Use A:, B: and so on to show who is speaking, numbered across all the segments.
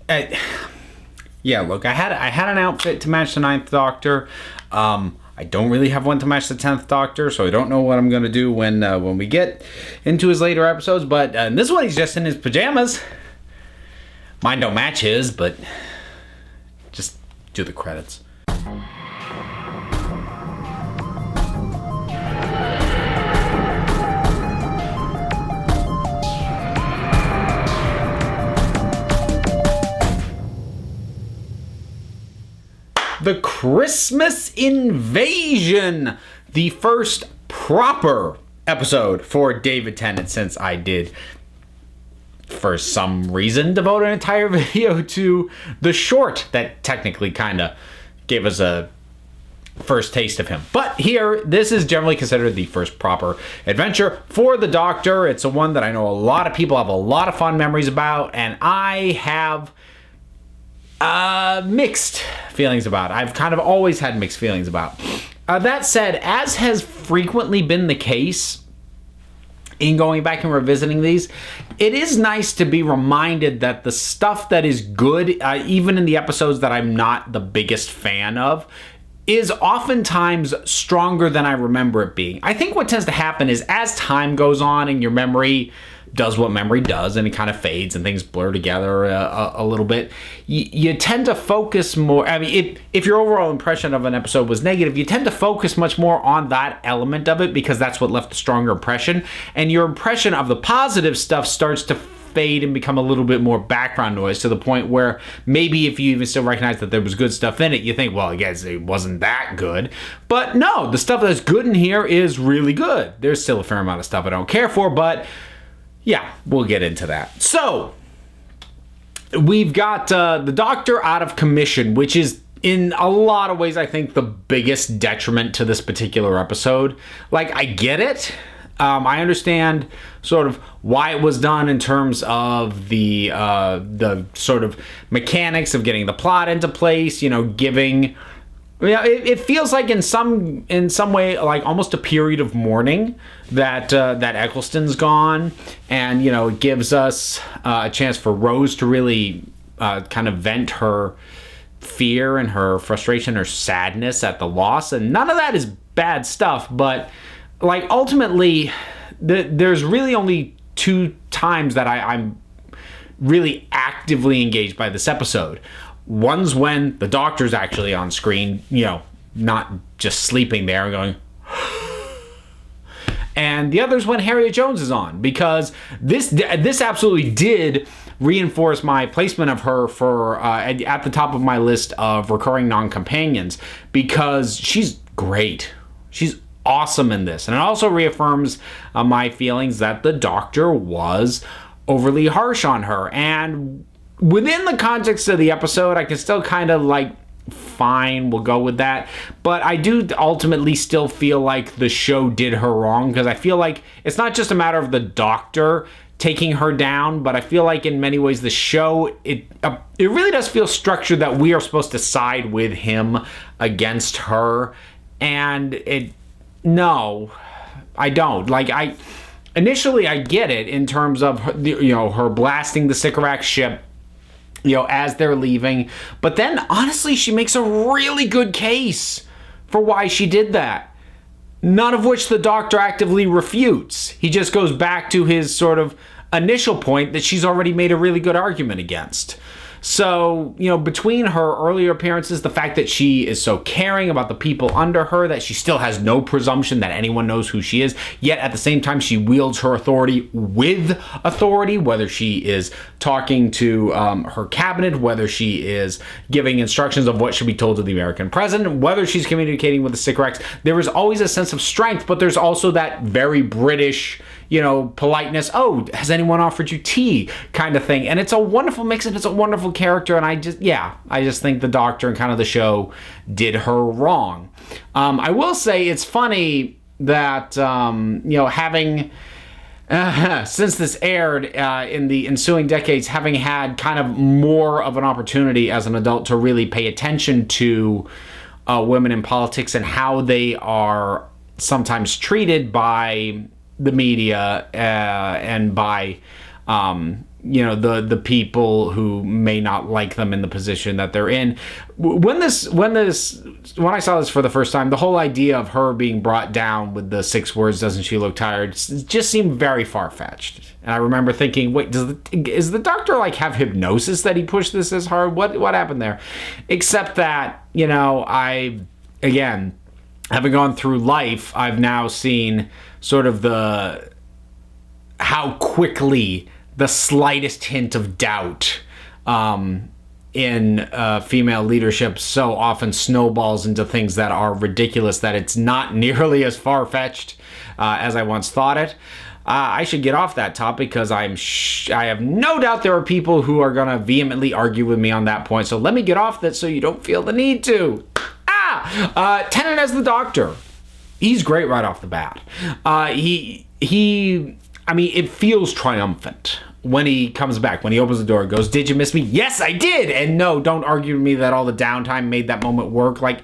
A: Yeah, look, I had an outfit to match the Ninth Doctor. I don't really have one to match the 10th Doctor, so I don't know what I'm going to do when we get into his later episodes. But in this one, he's just in his pajamas. Mine don't match his, but just do the credits. The Christmas Invasion, the first proper episode for David Tennant, since I did, for some reason, devote an entire video to the short that technically kind of gave us a first taste of him. But here, this is generally considered the first proper adventure for the Doctor. It's a one that I know a lot of people have a lot of fond memories about, and I have mixed feelings about. I've kind of always had mixed feelings about. That said, as has frequently been the case in going back and revisiting these, it is nice to be reminded that the stuff that is good, even in the episodes that I'm not the biggest fan of, is oftentimes stronger than I remember it being. I think what tends to happen is as time goes on and your memory does what memory does, and it kind of fades and things blur together a little bit, you tend to focus more. I mean, if your overall impression of an episode was negative, you tend to focus much more on that element of it because that's what left a stronger impression, and your impression of the positive stuff starts to fade and become a little bit more background noise, to the point where maybe if you even still recognize that there was good stuff in it, you think, well, I guess it wasn't that good. But no, the stuff that's good in here is really good. There's still a fair amount of stuff I don't care for, but yeah, we'll get into that. So, we've got the Doctor out of commission, which is in a lot of ways, I think, the biggest detriment to this particular episode. Like, I get it. I understand sort of why it was done in terms of the sort of mechanics of getting the plot into place, giving... Yeah, it feels like in some way like almost a period of mourning that Eccleston's gone, and it gives us a chance for Rose to really kind of vent her fear and her frustration, her sadness at the loss, and none of that is bad stuff. But like ultimately, there's really only two times that I'm really actively engaged by this episode. One's when the Doctor's actually on screen, not just sleeping there and going... And the other's when Harriet Jones is on, because this absolutely did reinforce my placement of her for at the top of my list of recurring non-companions, because she's great. She's awesome in this. And it also reaffirms my feelings that the Doctor was overly harsh on her. And within the context of the episode, I can still kind of fine, we'll go with that. But I do ultimately still feel like the show did her wrong, because I feel like it's not just a matter of the Doctor taking her down, but I feel like in many ways the show, it really does feel structured that we are supposed to side with him against her. And no, I don't. Initially I get it in terms of her blasting the Sycorax ship as they're leaving. But then, honestly, she makes a really good case for why she did that. None of which the Doctor actively refutes. He just goes back to his sort of initial point that she's already made a really good argument against. So, between her earlier appearances, the fact that she is so caring about the people under her, that she still has no presumption that anyone knows who she is, yet at the same time she wields her authority with authority, whether she is talking to her cabinet, whether she is giving instructions of what should be told to the American president, whether she's communicating with the Sycorax, there is always a sense of strength, but there's also that very British, politeness. Oh, has anyone offered you tea? Kind of thing. And it's a wonderful mix, and it's a wonderful character. And I just think the Doctor and kind of the show did her wrong. I will say it's funny that, having, since this aired in the ensuing decades, having had kind of more of an opportunity as an adult to really pay attention to women in politics and how they are sometimes treated by the media and by the people who may not like them in the position that they're in. When I saw this for the first time, the whole idea of her being brought down with the 6 words, "Doesn't she look tired?" just seemed very far-fetched. And I remember thinking, wait, is the doctor like have hypnosis that he pushed this as hard? What happened there? Except that, again, having gone through life, I've now seen sort of how quickly the slightest hint of doubt in female leadership so often snowballs into things that are ridiculous, that it's not nearly as far-fetched as I once thought it. I should get off that topic because I have no doubt there are people who are going to vehemently argue with me on that point. So let me get off that so you don't feel the need to. Tennant as the Doctor. He's great right off the bat. It feels triumphant when he comes back, when he opens the door and goes, "Did you miss me?" "Yes, I did." And no, don't argue with me that all the downtime made that moment work. Like,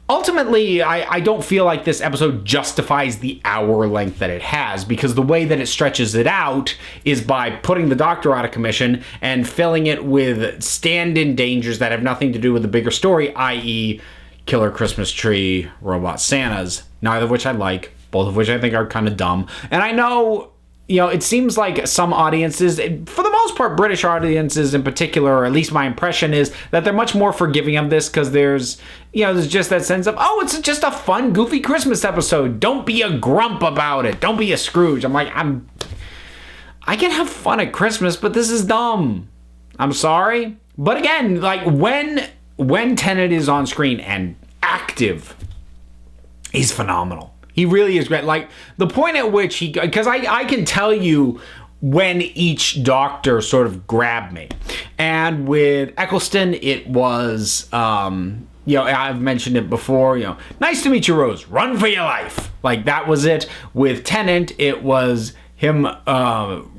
A: ultimately, I don't feel like this episode justifies the hour length that it has, because the way that it stretches it out is by putting the Doctor out of commission and filling it with stand-in dangers that have nothing to do with the bigger story, i.e. Killer Christmas Tree, Robot Santas, neither of which I like, both of which I think are kind of dumb. And I know, it seems like some audiences, for the most part, British audiences in particular, or at least my impression is that they're much more forgiving of this because there's just that sense of, oh, it's just a fun, goofy Christmas episode. Don't be a grump about it. Don't be a Scrooge. I'm like, I can have fun at Christmas, but this is dumb. I'm sorry. But again, like when Tennant is on screen and active, he's phenomenal. He really is great. Like, the point at which because I can tell you when each Doctor sort of grabbed me. And with Eccleston, it was, I've mentioned it before, "Nice to meet you, Rose. Run for your life." Like, that was it. With Tennant, it was him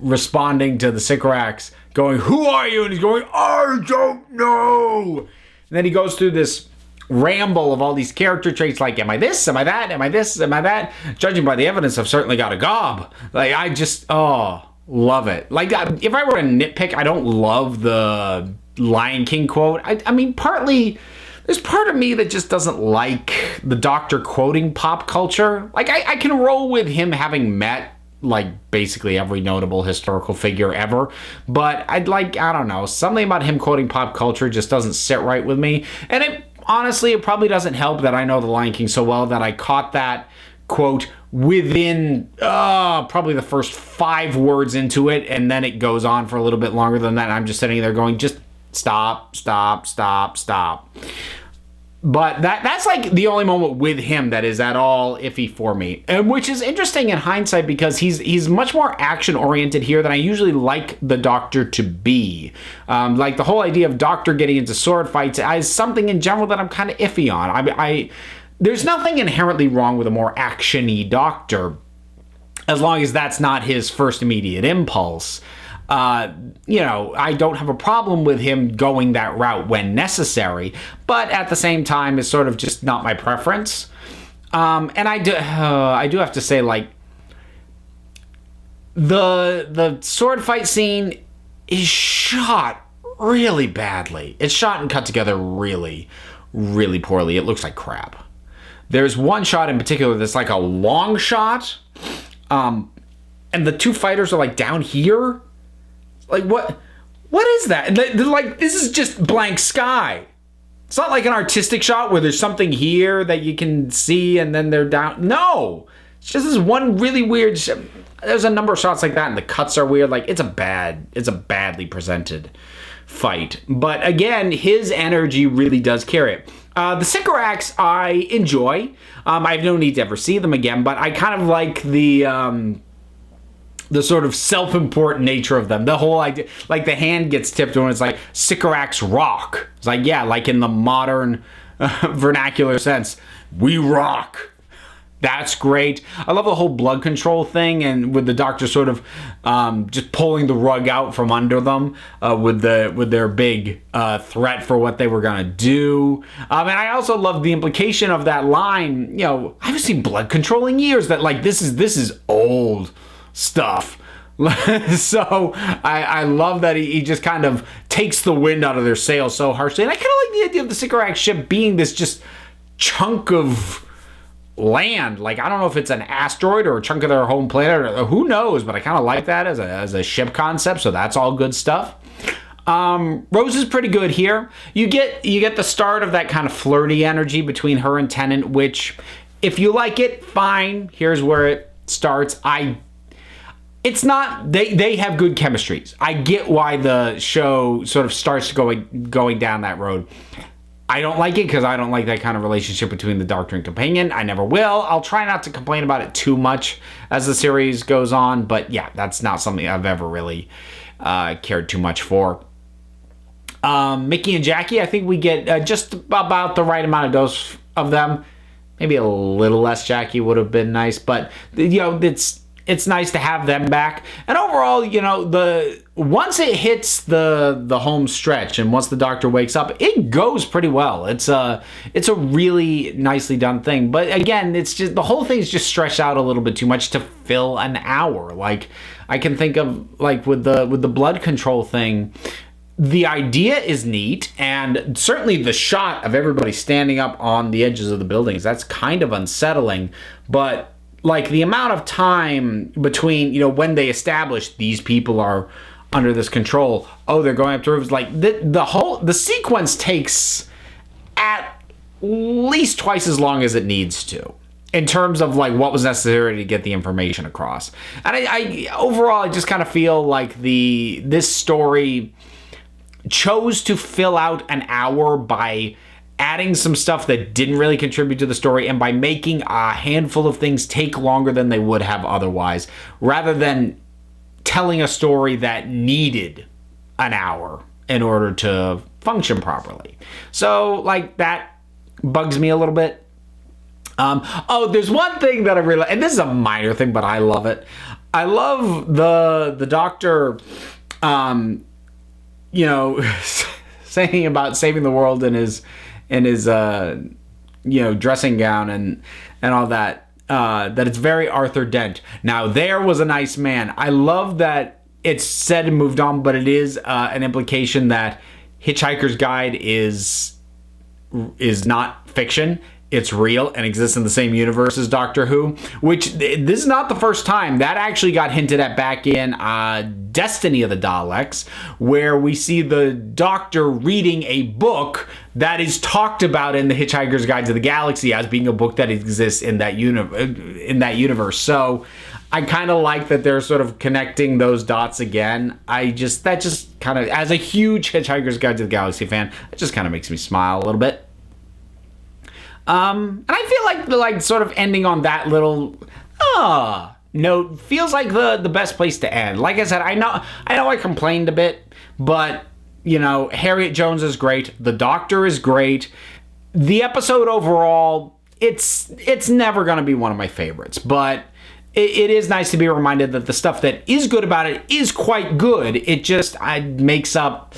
A: responding to the Sycorax, going, "Who are you?" And he's going, "I don't know." And then he goes through this ramble of all these character traits, like, am I this? Am I that? Am I this? Am I that? Judging by the evidence, I've certainly got a gob. Like, I just, love it. Like, if I were to nitpick, I don't love the Lion King quote. I mean, partly, there's part of me that just doesn't like the Doctor quoting pop culture. Like, I can roll with him having met like basically every notable historical figure ever, but I don't know, something about him quoting pop culture just doesn't sit right with me. And honestly, it probably doesn't help that I know the Lion King so well that I caught that quote within probably the first 5 words into it, and then it goes on for a little bit longer than that, and I'm just sitting there going, just stop. But that's like the only moment with him that is at all iffy for me, and which is interesting in hindsight because he's much more action oriented here than I usually like the Doctor to be. Like the whole idea of Doctor getting into sword fights is something in general that I'm kind of iffy on. There's nothing inherently wrong with a more action-y Doctor, as long as that's not his first immediate impulse. I don't have a problem with him going that route when necessary, but at the same time, it's sort of just not my preference. And I do have to say, like, the sword fight scene is shot really badly. It's shot and cut together really, really poorly. It looks like crap. There's one shot in particular that's like a long shot, and the 2 fighters are like down here. Like, what is that? They're like, this is just blank sky. It's not like an artistic shot where there's something here that you can see and then they're down. No, it's just this one really weird. There's a number of shots like that, and the cuts are weird. Like, it's a badly presented fight. But again, his energy really does carry it. The Sycorax I enjoy. I have no need to ever see them again, but I kind of like the sort of self-important nature of them. The whole idea, like the hand gets tipped when it's like Sycorax rock. It's like, yeah, like in the modern vernacular sense, we rock. That's great. I love the whole blood control thing, and with the Doctor sort of just pulling the rug out from under them with their big threat for what they were gonna do. And I also love the implication of that line. I haven't seen blood control in years. That like this is old stuff. So I love that he just kind of takes the wind out of their sails so harshly. And I kind of like the idea of the Sycorax ship being this just chunk of land. Like, I don't know if it's an asteroid or a chunk of their home planet, or who knows, but I kind of like that as a ship concept, so that's all good stuff. Rose is pretty good here. You get the start of that kind of flirty energy between her and Tennant, which, if you like it, fine. Here's where it starts. It's not, they have good chemistries. I get why the show sort of starts going down that road. I don't like it because I don't like that kind of relationship between the Doctor and companion. I never will. I'll try not to complain about it too much as the series goes on, but yeah, that's not something I've ever really cared too much for. Mickey and Jackie, I think we get just about the right amount of dose of them. Maybe a little less Jackie would have been nice, but it's nice to have them back. And overall, once it hits the home stretch and once the Doctor wakes up, it goes pretty well. It's a really nicely done thing. But again, it's just the whole thing's just stretched out a little bit too much to fill an hour. Like, I can think of, like, with the blood control thing, the idea is neat, and certainly the shot of everybody standing up on the edges of the buildings, that's kind of unsettling. But like, the amount of time between, when they establish these people are under this control, they're going up to roofs, like the sequence takes at least twice as long as it needs to, in terms of like what was necessary to get the information across. And I overall, I just kind of feel like this story chose to fill out an hour by adding some stuff that didn't really contribute to the story, and by making a handful of things take longer than they would have otherwise, rather than telling a story that needed an hour in order to function properly. So, like, that bugs me a little bit. There's one thing that I really, and this is a minor thing, but I love it. I love the Doctor, saying about saving the world in his dressing gown and all that, that it's very Arthur Dent. Now, there was a nice man. I love that it's said and moved on, but it is an implication that Hitchhiker's Guide is not fiction. It's real and exists in the same universe as Doctor Who, which this is not the first time. That actually got hinted at back in Destiny of the Daleks, where we see the Doctor reading a book that is talked about in the Hitchhiker's Guide to the Galaxy as being a book that exists in that universe. So I kind of like that they're sort of connecting those dots again. That just kind of, as a huge Hitchhiker's Guide to the Galaxy fan, it just kind of makes me smile a little bit. And I feel like sort of ending on that little note feels like the best place to end. Like I said, I know I complained a bit, but Harriet Jones is great. The Doctor is great. The episode overall, it's never going to be one of my favorites, but it is nice to be reminded that the stuff that is good about it is quite good. It just makes up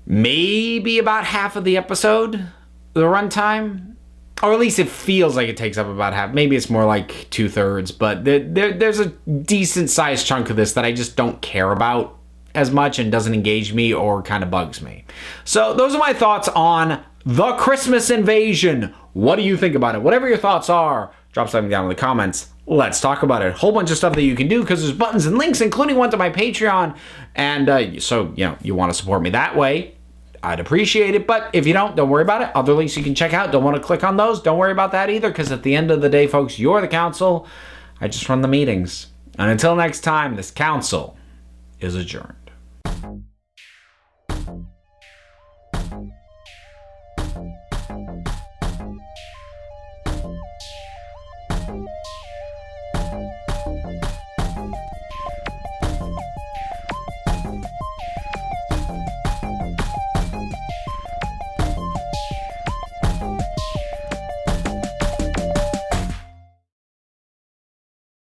A: maybe about half of the episode, the runtime, or at least it feels like it takes up about half. Maybe it's more like 2/3, but there's a decent sized chunk of this that I just don't care about as much and doesn't engage me or kind of bugs me. So those are my thoughts on The Christmas Invasion. What do you think about it? Whatever your thoughts are, drop something down in the comments. Let's talk about it. A whole bunch of stuff that you can do, because there's buttons and links, including one to my Patreon. And so you want to support me that way, I'd appreciate it. But if you don't worry about it. Other links you can check out. Don't want to click on those. Don't worry about that either, because at the end of the day, folks, you're the council. I just run the meetings. And until next time, this council is adjourned.